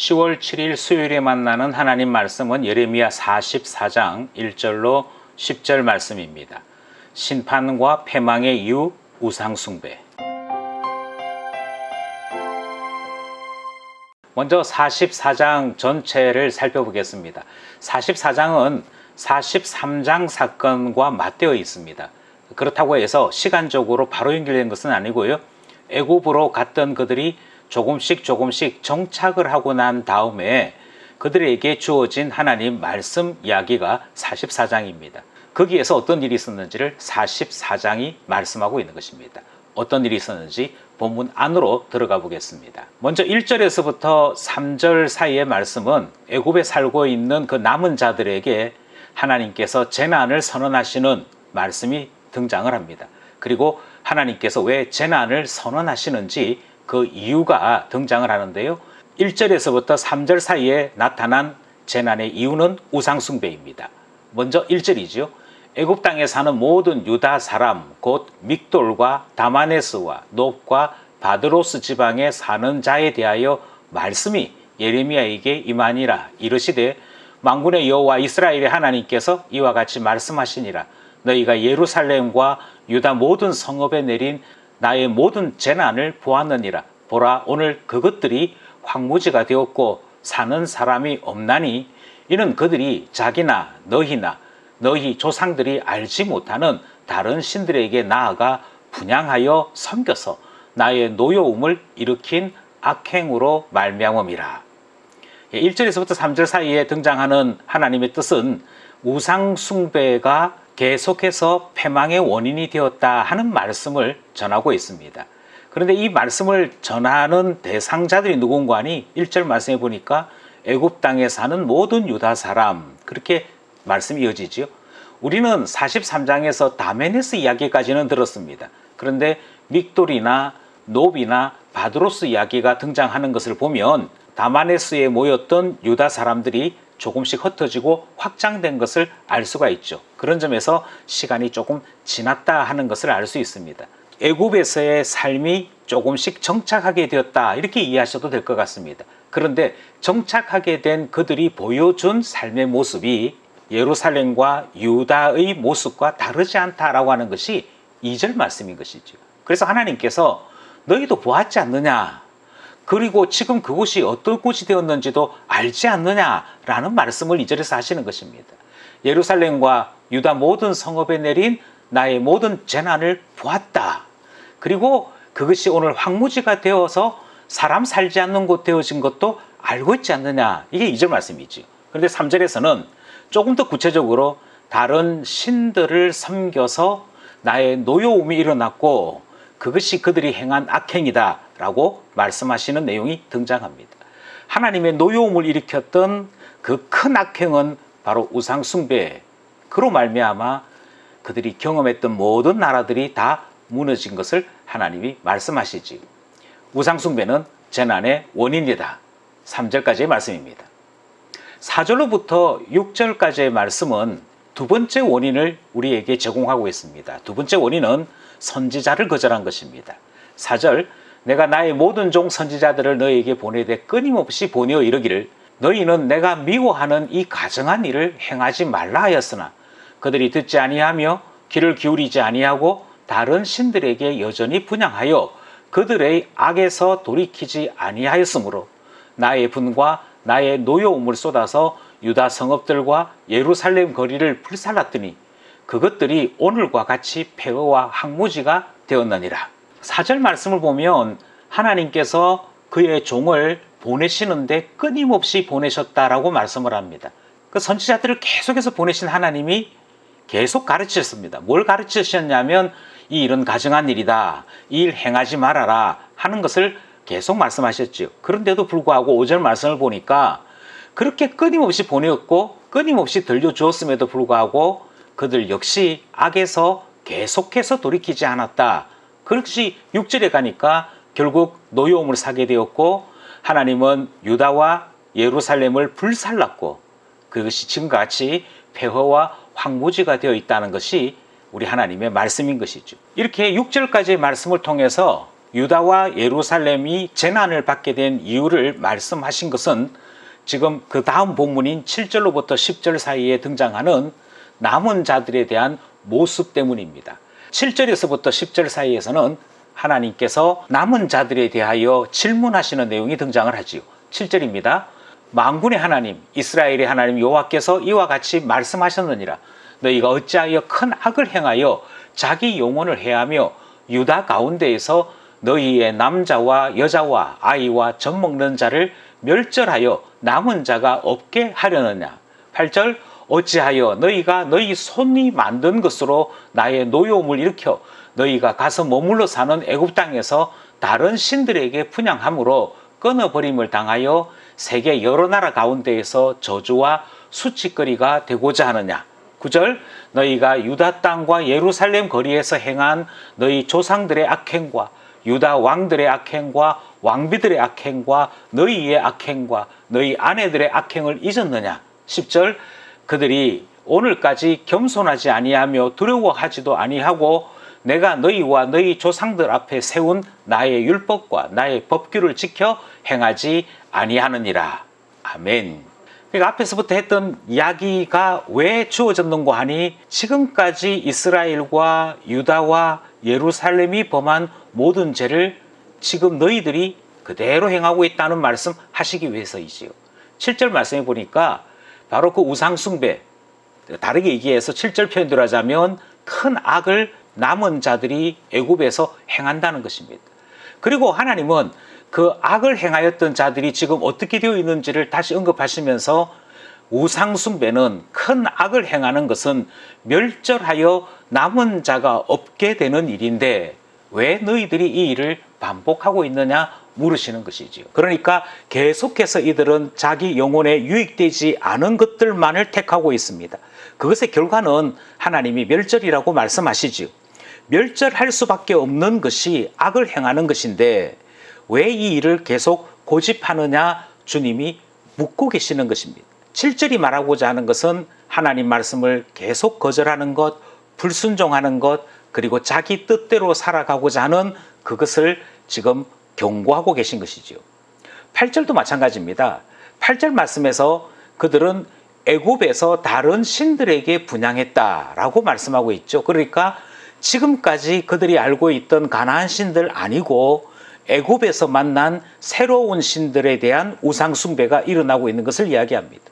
10월 7일 수요일에 만나는 하나님 말씀은 예레미야 44장 1절로 10절 말씀입니다. 심판과 패망의 이유, 우상숭배. 먼저 44장 전체를 살펴보겠습니다. 44장은 43장 사건과 맞대어 있습니다. 그렇다고 해서 시간적으로 바로 연결된 것은 아니고요. 애굽으로 갔던 그들이 조금씩 정착을 하고 난 다음에 그들에게 주어진 하나님 말씀 이야기가 44장입니다. 거기에서 어떤 일이 있었는지를 44장이 말씀하고 있는 것입니다. 어떤 일이 있었는지 본문 안으로 들어가 보겠습니다. 먼저 1절에서부터 3절 사이의 말씀은 애굽에 살고 있는 그 남은 자들에게 하나님께서 재난을 선언하시는 말씀이 등장을 합니다. 그리고 하나님께서 왜 재난을 선언하시는지 그 이유가 등장을 하는데요. 1절에서부터 3절 사이에 나타난 재난의 이유는 우상숭배입니다. 먼저 1절이죠. 애굽 땅에 사는 모든 유다 사람 곧 믹돌과 다마네스와 놉과 바드로스 지방에 사는 자에 대하여 말씀이 예레미야에게 임하니라. 이르시되 만군의 여호와 이스라엘의 하나님께서 이와 같이 말씀하시니라. 너희가 예루살렘과 유다 모든 성읍에 내린 나의 모든 재난을 보았느니라. 보라, 오늘 그것들이 황무지가 되었고 사는 사람이 없나니 이는 그들이 자기나 너희나 너희 조상들이 알지 못하는 다른 신들에게 나아가 분향하여 섬겨서 나의 노여움을 일으킨 악행으로 말미암음이라. 1절에서부터 3절 사이에 등장하는 하나님의 뜻은 우상숭배가 계속해서 패망의 원인이 되었다 하는 말씀을 전하고 있습니다. 그런데 이 말씀을 전하는 대상자들이 누군가 하니 1절 말씀해 보니까 애굽 땅에 사는 모든 유다 사람, 그렇게 말씀이 이어지죠. 우리는 43장에서 다메네스 이야기까지는 들었습니다. 그런데 믹돌이나 놉이나 바드로스 이야기가 등장하는 것을 보면 다마네스에 모였던 유다 사람들이 조금씩 흩어지고 확장된 것을 알 수가 있죠. 그런 점에서 시간이 조금 지났다 하는 것을 알 수 있습니다. 애굽에서의 삶이 조금씩 정착하게 되었다, 이렇게 이해하셔도 될 것 같습니다. 그런데 정착하게 된 그들이 보여준 삶의 모습이 예루살렘과 유다의 모습과 다르지 않다라고 하는 것이 2절 말씀인 것이죠. 그래서 하나님께서 너희도 보았지 않느냐, 그리고 지금 그곳이 어떤 곳이 되었는지도 알지 않느냐라는 말씀을 2절에서 하시는 것입니다. 예루살렘과 유다 모든 성읍에 내린 나의 모든 재난을 보았다. 그리고 그것이 오늘 황무지가 되어서 사람 살지 않는 곳 되어진 것도 알고 있지 않느냐. 이게 2절 말씀이죠. 그런데 3절에서는 조금 더 구체적으로 다른 신들을 섬겨서 나의 노여움이 일어났고 그것이 그들이 행한 악행이다 라고 말씀하시는 내용이 등장합니다. 하나님의 노여움을 일으켰던 그 큰 악행은 바로 우상숭배, 그로 말미암아 그들이 경험했던 모든 나라들이 다 무너진 것을 하나님이 말씀하시지. 우상숭배는 재난의 원인이다. 3절까지의 말씀입니다. 4절로부터 6절까지의 말씀은 두 번째 원인을 우리에게 제공하고 있습니다. 두 번째 원인은 선지자를 거절한 것입니다. 4절, 내가 나의 모든 종 선지자들을 너희에게 보내되 끊임없이 보내어 이르기를 너희는 내가 미워하는 이 가증한 일을 행하지 말라 하였으나 그들이 듣지 아니하며 귀를 기울이지 아니하고 다른 신들에게 여전히 분향하여 그들의 악에서 돌이키지 아니하였으므로 나의 분과 나의 노여움을 쏟아서 유다 성읍들과 예루살렘 거리를 불살랐더니 그것들이 오늘과 같이 폐허와 황무지가 되었느니라. 4절 말씀을 보면 하나님께서 그의 종을 보내시는데 끊임없이 보내셨다라고 말씀을 합니다. 그 선지자들을 계속해서 보내신 하나님이 계속 가르치셨습니다. 뭘 가르치셨냐면 이 일은 가증한 일이다, 이 일 행하지 말아라 하는 것을 계속 말씀하셨죠. 그런데도 불구하고 5절 말씀을 보니까 그렇게 끊임없이 보내었고 끊임없이 들려주었음에도 불구하고 그들 역시 악에서 계속해서 돌이키지 않았다. 그것이 6절에 가니까 결국 노여움을 사게 되었고 하나님은 유다와 예루살렘을 불살랐고 그것이 지금과 같이 폐허와 황무지가 되어 있다는 것이 우리 하나님의 말씀인 것이죠. 이렇게 6절까지의 말씀을 통해서 유다와 예루살렘이 재난을 받게 된 이유를 말씀하신 것은 지금 그 다음 본문인 7절로부터 10절 사이에 등장하는 남은 자들에 대한 모습 때문입니다. 7절에서부터 10절 사이에서는 하나님께서 남은 자들에 대하여 질문하시는 내용이 등장을 하지요. 7절입니다. 만군의 하나님, 이스라엘의 하나님 여호와께서 이와 같이 말씀하셨느니라. 너희가 어찌하여 큰 악을 행하여 자기 영혼을 해하며 유다 가운데에서 너희의 남자와 여자와 아이와 젖 먹는 자를 멸절하여 남은 자가 없게 하려느냐. 8절 어찌하여 너희가 너희 손이 만든 것으로 나의 노여움을 일으켜 너희가 가서 머물러 사는 애굽 땅에서 다른 신들에게 분향함으로 끊어버림을 당하여 세계 여러 나라 가운데에서 저주와 수치거리가 되고자 하느냐. 9절 너희가 유다 땅과 예루살렘 거리에서 행한 너희 조상들의 악행과 유다 왕들의 악행과 왕비들의 악행과 너희의 악행과 너희 아내들의 악행을 잊었느냐. 10절 그들이 오늘까지 겸손하지 아니하며 두려워하지도 아니하고 내가 너희와 너희 조상들 앞에 세운 나의 율법과 나의 법규를 지켜 행하지 아니하느니라. 아멘. 그러니까 앞에서부터 했던 이야기가 왜 주어졌는고 하니 지금까지 이스라엘과 유다와 예루살렘이 범한 모든 죄를 지금 너희들이 그대로 행하고 있다는 말씀 하시기 위해서이지요. 7절 말씀해 보니까 바로 그 우상숭배, 다르게 얘기해서 7절 표현대로 하자면 큰 악을 남은 자들이 애굽에서 행한다는 것입니다. 그리고 하나님은 그 악을 행하였던 자들이 지금 어떻게 되어 있는지를 다시 언급하시면서 우상숭배는 큰 악을 행하는 것은 멸절하여 남은 자가 없게 되는 일인데 왜 너희들이 이 일을 반복하고 있느냐 물으시는 것이지요. 그러니까 계속해서 이들은 자기 영혼에 유익되지 않은 것들만을 택하고 있습니다. 그것의 결과는 하나님이 멸절이라고 말씀하시지요. 멸절할 수밖에 없는 것이 악을 행하는 것인데 왜 이 일을 계속 고집하느냐 주님이 묻고 계시는 것입니다. 7절이 말하고자 하는 것은 하나님 말씀을 계속 거절하는 것, 불순종하는 것, 그리고 자기 뜻대로 살아가고자 하는 그것을 지금 경고하고 계신 것이지요. 8절도 마찬가지입니다. 8절 말씀에서 그들은 애굽에서 다른 신들에게 분향했다라고 말씀하고 있죠. 그러니까 지금까지 그들이 알고 있던 가나안 신들 아니고 애굽에서 만난 새로운 신들에 대한 우상숭배가 일어나고 있는 것을 이야기합니다.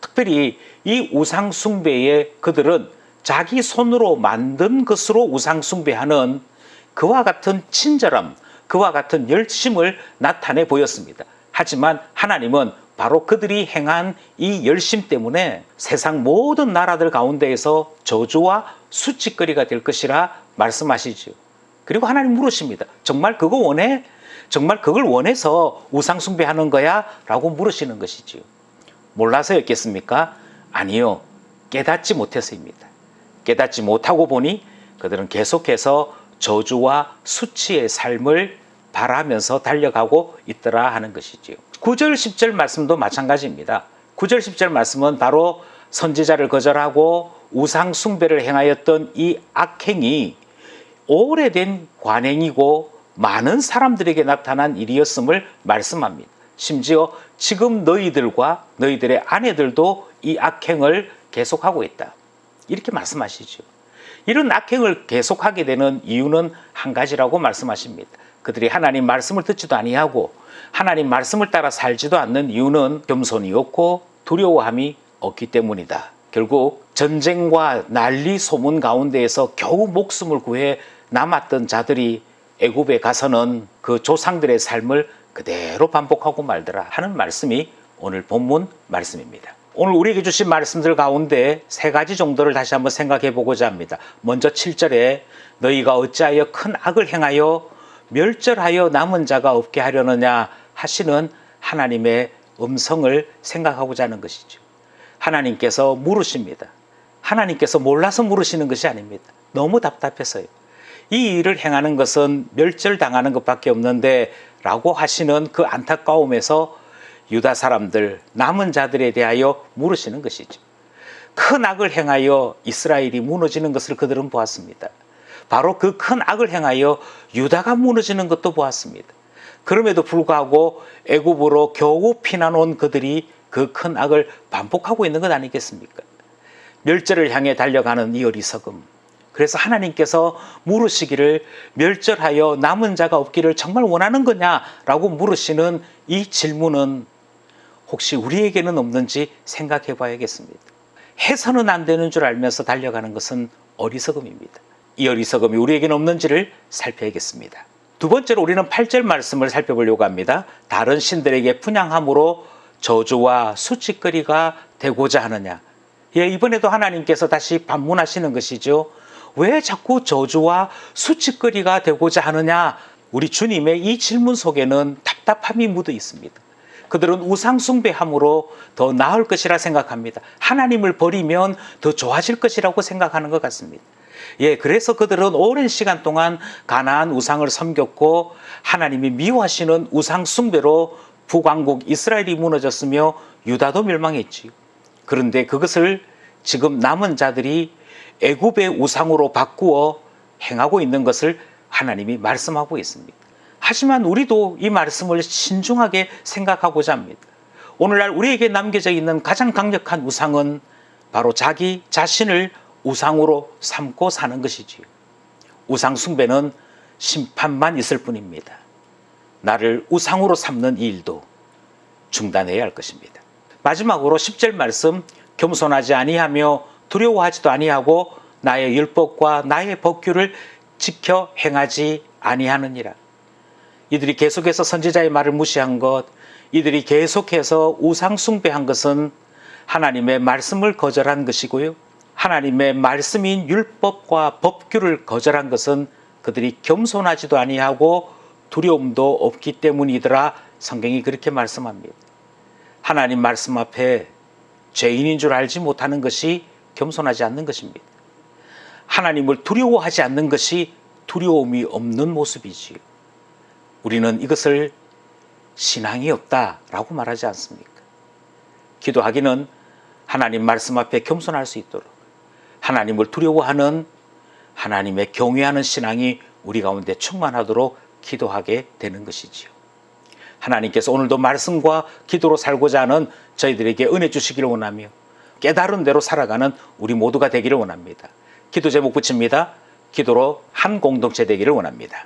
특별히 이 우상숭배에 그들은 자기 손으로 만든 것으로 우상숭배하는 그와 같은 친절함, 그와 같은 열심을 나타내 보였습니다. 하지만 하나님은 바로 그들이 행한 이 열심 때문에 세상 모든 나라들 가운데에서 저주와 수치거리가 될 것이라 말씀하시죠. 그리고 하나님 물으십니다. 정말 그거 원해? 정말 그걸 원해서 우상숭배하는 거야? 라고 물으시는 것이지요. 몰라서였겠습니까? 아니요. 깨닫지 못해서입니다. 깨닫지 못하고 보니 그들은 계속해서 저주와 수치의 삶을 바라면서 달려가고 있더라 하는 것이지요. 9절 10절 말씀도 마찬가지입니다. 9절 10절 말씀은 바로 선지자를 거절하고 우상 숭배를 행하였던 이 악행이 오래된 관행이고 많은 사람들에게 나타난 일이었음을 말씀합니다. 심지어 지금 너희들과 너희들의 아내들도 이 악행을 계속하고 있다. 이렇게 말씀하시죠. 이런 악행을 계속하게 되는 이유는 한 가지라고 말씀하십니다. 그들이 하나님 말씀을 듣지도 아니하고 하나님 말씀을 따라 살지도 않는 이유는 겸손이 없고 두려워함이 없기 때문이다. 결국 전쟁과 난리 소문 가운데에서 겨우 목숨을 구해 남았던 자들이 애굽에 가서는 그 조상들의 삶을 그대로 반복하고 말더라 하는 말씀이 오늘 본문 말씀입니다. 오늘 우리에게 주신 말씀들 가운데 세 가지 정도를 다시 한번 생각해 보고자 합니다. 먼저 7절에 너희가 어찌하여 큰 악을 행하여 멸절하여 남은 자가 없게 하려느냐 하시는 하나님의 음성을 생각하고자 하는 것이죠. 하나님께서 물으십니다. 하나님께서 몰라서 물으시는 것이 아닙니다. 너무 답답해서요. 이 일을 행하는 것은 멸절당하는 것밖에 없는데 라고 하시는 그 안타까움에서 유다 사람들, 남은 자들에 대하여 물으시는 것이죠. 큰 악을 행하여 이스라엘이 무너지는 것을 그들은 보았습니다. 바로 그 큰 악을 행하여 유다가 무너지는 것도 보았습니다. 그럼에도 불구하고 애굽으로 겨우 피난 온 그들이 그 큰 악을 반복하고 있는 것 아니겠습니까? 멸절을 향해 달려가는 이 어리석음. 그래서 하나님께서 물으시기를 멸절하여 남은 자가 없기를 정말 원하는 거냐라고 물으시는 이 질문은 혹시 우리에게는 없는지 생각해 봐야겠습니다. 해서는 안 되는 줄 알면서 달려가는 것은 어리석음입니다. 이 어리석음이 우리에게는 없는지를 살펴야겠습니다. 두 번째로 우리는 8절 말씀을 살펴보려고 합니다. 다른 신들에게 분향함으로 저주와 수치거리가 되고자 하느냐. 이번에도 하나님께서 다시 반문하시는 것이죠. 왜 자꾸 저주와 수치거리가 되고자 하느냐. 우리 주님의 이 질문 속에는 답답함이 묻어 있습니다. 그들은 우상 숭배함으로 더 나을 것이라 생각합니다. 하나님을 버리면 더 좋아질 것이라고 생각하는 것 같습니다. 그래서 그들은 오랜 시간 동안 가나안 우상을 섬겼고 하나님이 미워하시는 우상 숭배로 북왕국 이스라엘이 무너졌으며 유다도 멸망했지요. 그런데 그것을 지금 남은 자들이 애굽의 우상으로 바꾸어 행하고 있는 것을 하나님이 말씀하고 있습니다. 하지만 우리도 이 말씀을 신중하게 생각하고자 합니다. 오늘날 우리에게 남겨져 있는 가장 강력한 우상은 바로 자기 자신을 우상으로 삼고 사는 것이지요. 우상 숭배는 심판만 있을 뿐입니다. 나를 우상으로 삼는 이 일도 중단해야 할 것입니다. 마지막으로 10절 말씀, 겸손하지 아니하며 두려워하지도 아니하고 나의 율법과 나의 법규를 지켜 행하지 아니하느니라. 이들이 계속해서 선지자의 말을 무시한 것, 이들이 계속해서 우상 숭배한 것은 하나님의 말씀을 거절한 것이고요. 하나님의 말씀인 율법과 법규를 거절한 것은 그들이 겸손하지도 아니하고 두려움도 없기 때문이더라. 성경이 그렇게 말씀합니다. 하나님 말씀 앞에 죄인인 줄 알지 못하는 것이 겸손하지 않는 것입니다. 하나님을 두려워하지 않는 것이 두려움이 없는 모습이지요. 우리는 이것을 신앙이 없다라고 말하지 않습니까? 기도하기는 하나님 말씀 앞에 겸손할 수 있도록 하나님을 두려워하는 하나님의 경외하는 신앙이 우리 가운데 충만하도록 기도하게 되는 것이지요. 하나님께서 오늘도 말씀과 기도로 살고자 하는 저희들에게 은혜 주시기를 원하며 깨달은 대로 살아가는 우리 모두가 되기를 원합니다. 기도 제목 붙입니다. 기도로 한 공동체 되기를 원합니다.